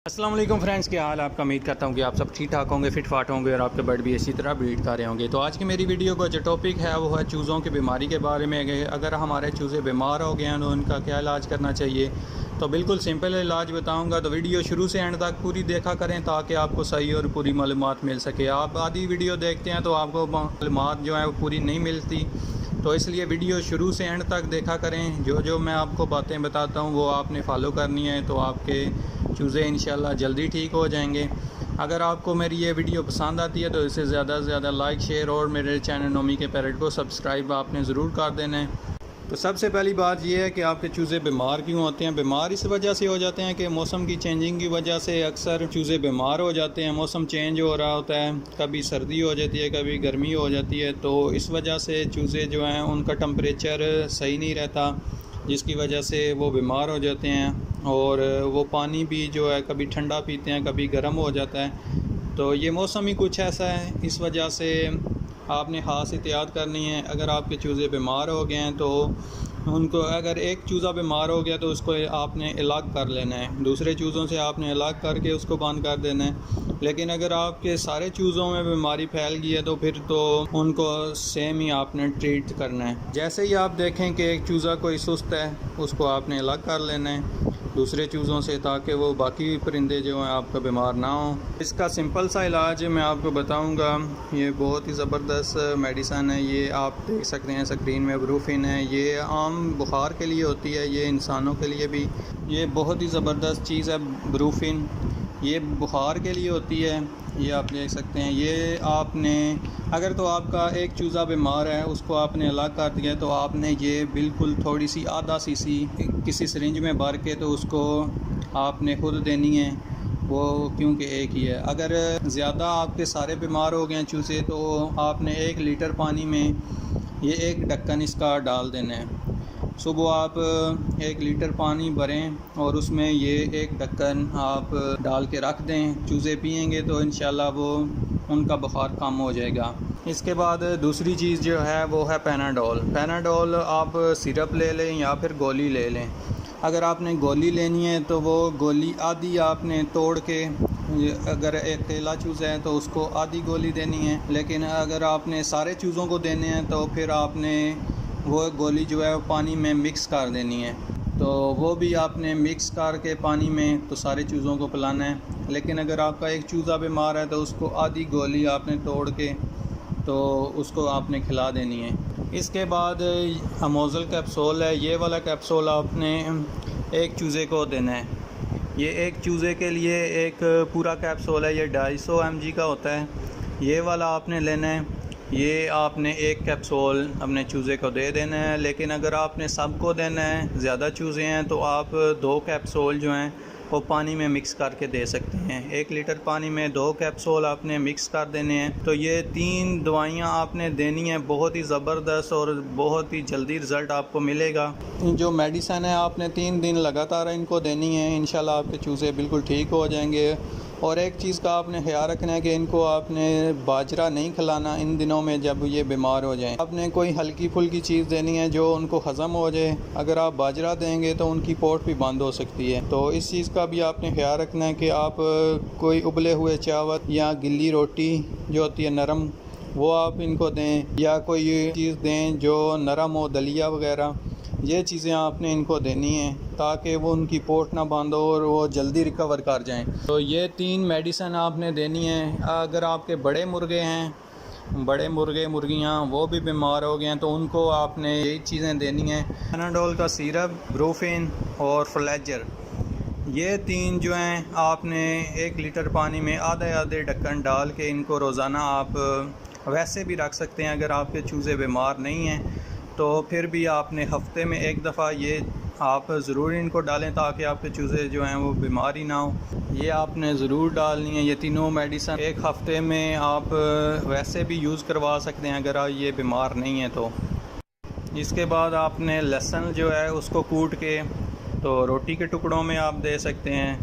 अस्सलाम वालेकुम फ्रेंड्स, क्या हाल आपका। उम्मीद करता हूँ कि आप सब ठीक ठाक होंगे, फिट फाट होंगे और आपके बर्ड भी इसी तरह ब्रीड कर रहे होंगे। तो आज की मेरी वीडियो का जो टॉपिक है वो है चूज़ों की बीमारी के बारे में। अगर हमारे चूज़े बीमार हो गए हैं तो उनका क्या इलाज करना चाहिए, तो बिल्कुल सिंपल इलाज बताऊँगा। तो वीडियो शुरू से एंड तक पूरी देखा करें ताकि आपको सही और पूरी मालूमात मिल सके। आप आधी वीडियो देखते हैं तो आपको मालूमात जो है वो पूरी नहीं मिलती, तो इसलिए वीडियो शुरू से एंड तक देखा करें। जो मैं आपको बातें बताता हूँ वो आपने फॉलो करनी है, तो आपके चूज़े इंशाल्लाह जल्दी ठीक हो जाएंगे। अगर आपको मेरी ये वीडियो पसंद आती है तो इसे ज़्यादा से ज़्यादा लाइक शेयर और मेरे चैनल नोमी के पैरेट को सब्सक्राइब आपने ज़रूर कर देना है। तो सबसे पहली बात यह है कि आपके चूज़े बीमार क्यों होते हैं। बीमार इस वजह से हो जाते हैं कि मौसम की चेंजिंग की वजह से अक्सर चूज़े बीमार हो जाते हैं। मौसम चेंज हो रहा होता है, कभी सर्दी हो जाती है, कभी गर्मी हो जाती है, तो इस वजह से चूज़े जो हैं उनका टेम्परेचर सही नहीं रहता, जिसकी वजह से वो बीमार हो जाते हैं। और वो पानी भी जो है कभी ठंडा पीते हैं, कभी गर्म हो जाता है। तो ये मौसम ही कुछ ऐसा है, इस वजह से आपने ख़ास एहतियात करनी है। अगर आपके चूज़े बीमार हो गए हैं तो उनको, अगर एक चूज़ा बीमार हो गया तो उसको आपने अलग कर लेना है, दूसरे चूज़ों से आपने अलग करके उसको बंद कर देना है। लेकिन अगर आपके सारे चूज़ों में बीमारी फैल गई है तो फिर तो उनको सेम ही आपने ट्रीट करना है। जैसे ही आप देखें कि एक चूज़ा कोई सुस्त है, उसको आपने अलग कर लेना है दूसरे चूज़ों से, ताकि वो बाकी परिंदे जो हैं आपका बीमार ना हों। इसका सिंपल सा इलाज मैं आपको बताऊंगा। ये बहुत ही ज़बरदस्त मेडिसन है, ये आप देख सकते हैं स्क्रीन में, ब्रूफिन है। ये आम बुखार के लिए होती है, ये इंसानों के लिए भी ये बहुत ही ज़बरदस्त चीज़ है। ब्रूफिन ये बुखार के लिए होती है, ये आप देख सकते हैं। ये आपने, अगर तो आपका एक चूज़ा बीमार है उसको आपने अलग कर दिया तो आपने ये बिल्कुल थोड़ी सी आधा सीसी किसी सिरिंज में भर के तो उसको आपने खुद देनी है वो, क्योंकि एक ही है। अगर ज़्यादा आपके सारे बीमार हो गए हैं चूज़े तो आपने 1 लीटर पानी में ये एक ढक्कन इसका डाल देना है। सुबह आप 1 लीटर पानी भरें और उसमें ये एक ढक्कन आप डाल के रख दें। चूज़े पिएंगे तो इंशाल्लाह वो उनका बुखार कम हो जाएगा। इसके बाद दूसरी चीज़ जो है वो है पैनाडोल। पैनाडोल आप सिरप ले लें या फिर गोली ले लें। अगर आपने गोली लेनी है तो वो गोली आधी आपने तोड़ के, अगर अकेला चूज़ा है तो उसको आधी गोली देनी है, लेकिन अगर आपने सारे चूज़ों को देने हैं तो फिर आपने वो गोली जो है वो पानी में मिक्स कर देनी है। तो वो भी आपने मिक्स करके पानी में तो सारे चूज़ों को पिलाना है। लेकिन अगर आपका एक चूज़ा बीमार है तो उसको आधी गोली आपने तोड़ के तो उसको आपने खिला देनी है। इसके बाद अमोज़ल कैप्सूल है, ये वाला कैप्सूल आपने एक चूज़े को देना है। ये एक चूज़े के लिए एक पूरा कैप्सूल है, ये 250 mg का होता है। ये वाला आपने लेना है, ये आपने एक कैप्सूल अपने चूज़े को दे देना है। लेकिन अगर आपने सबको देना है, ज़्यादा चूज़े हैं, तो आप 2 कैप्सूल जो हैं वो पानी में मिक्स करके दे सकते हैं। 1 लीटर पानी में 2 कैप्सूल आपने मिक्स कर देने हैं। तो ये 3 दवाइयाँ आपने देनी है, बहुत ही ज़बरदस्त और बहुत ही जल्दी रिज़ल्ट आपको मिलेगा। जो मेडिसन है आपने 3 दिन लगातार इनको देनी है, इंशाल्लाह आपके चूज़े बिल्कुल ठीक हो जाएंगे। और एक चीज़ का आपने ख्याल रखना है कि इनको आपने बाजरा नहीं खिलाना इन दिनों में जब ये बीमार हो जाएं। आपने कोई हल्की फुल्की चीज़ देनी है जो उनको हज़म हो जाए। अगर आप बाजरा देंगे तो उनकी पोट भी बंद हो सकती है, तो इस चीज़ का भी आपने ख्याल रखना है कि आप कोई उबले हुए चावल या गिल्ली रोटी जो होती है नरम, वो आप इनको दें, या कोई चीज़ दें जो नरम हो, दलिया वगैरह। ये चीज़ें आपने इनको देनी है ताकि वो उनकी पोट ना बंद हो और वो जल्दी रिकवर कर जाएं। तो ये 3 मेडिसन आपने देनी है। अगर आपके बड़े मुर्गे हैं, बड़े मुर्गे मुर्गियाँ वो भी बीमार हो गए हैं तो उनको आपने यही चीज़ें देनी हैं। पैनाडोल का सिरप, ब्रूफिन और फ्लेजर, ये 3 जो हैं आपने 1 लीटर पानी में आधे आधे ढक्कन डाल के इनको रोज़ाना आप वैसे भी रख सकते हैं। अगर आपके चूज़े बीमार नहीं हैं तो फिर भी आपने हफ्ते में 1 दफ़ा ये आप ज़रूर इनको डालें ताकि आपके चूज़े जो हैं वो बीमार ही ना हो। ये आपने ज़रूर डालनी है। ये तीनों मेडिसन 1 हफ़्ते में आप वैसे भी यूज़ करवा सकते हैं अगर ये बीमार नहीं है तो। इसके बाद आपने लहसुन जो है उसको कूट के तो रोटी के टुकड़ों में आप दे सकते हैं,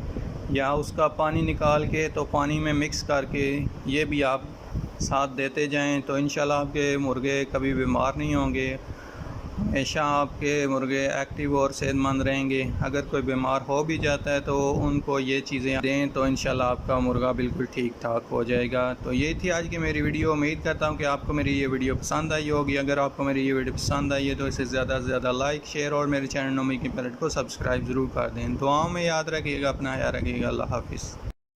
या उसका पानी निकाल के तो पानी में मिक्स करके ये भी आप साथ देते जाएं, तो इंशाल्लाह आपके मुर्गे कभी बीमार नहीं होंगे। हमेशा आपके मुर्गे एक्टिव और सेहतमंद रहेंगे। अगर कोई बीमार हो भी जाता है तो उनको ये चीज़ें दें तो इंशाल्लाह आपका मुर्गा बिल्कुल ठीक ठाक हो जाएगा। तो ये थी आज की मेरी वीडियो। उम्मीद करता हूँ कि आपको मेरी ये वीडियो पसंद आई होगी। अगर आपको मेरी ये वीडियो पसंद आई है तो इसे ज़्यादा से ज़्यादा लाइक, शेयर और मेरे चैनल नोमी की पैलेट को सब्सक्राइब ज़रूर कर दें। दुआओं में याद रखिएगा, अपना ख्याल रखिएगा। अल्लाह हाफिज़।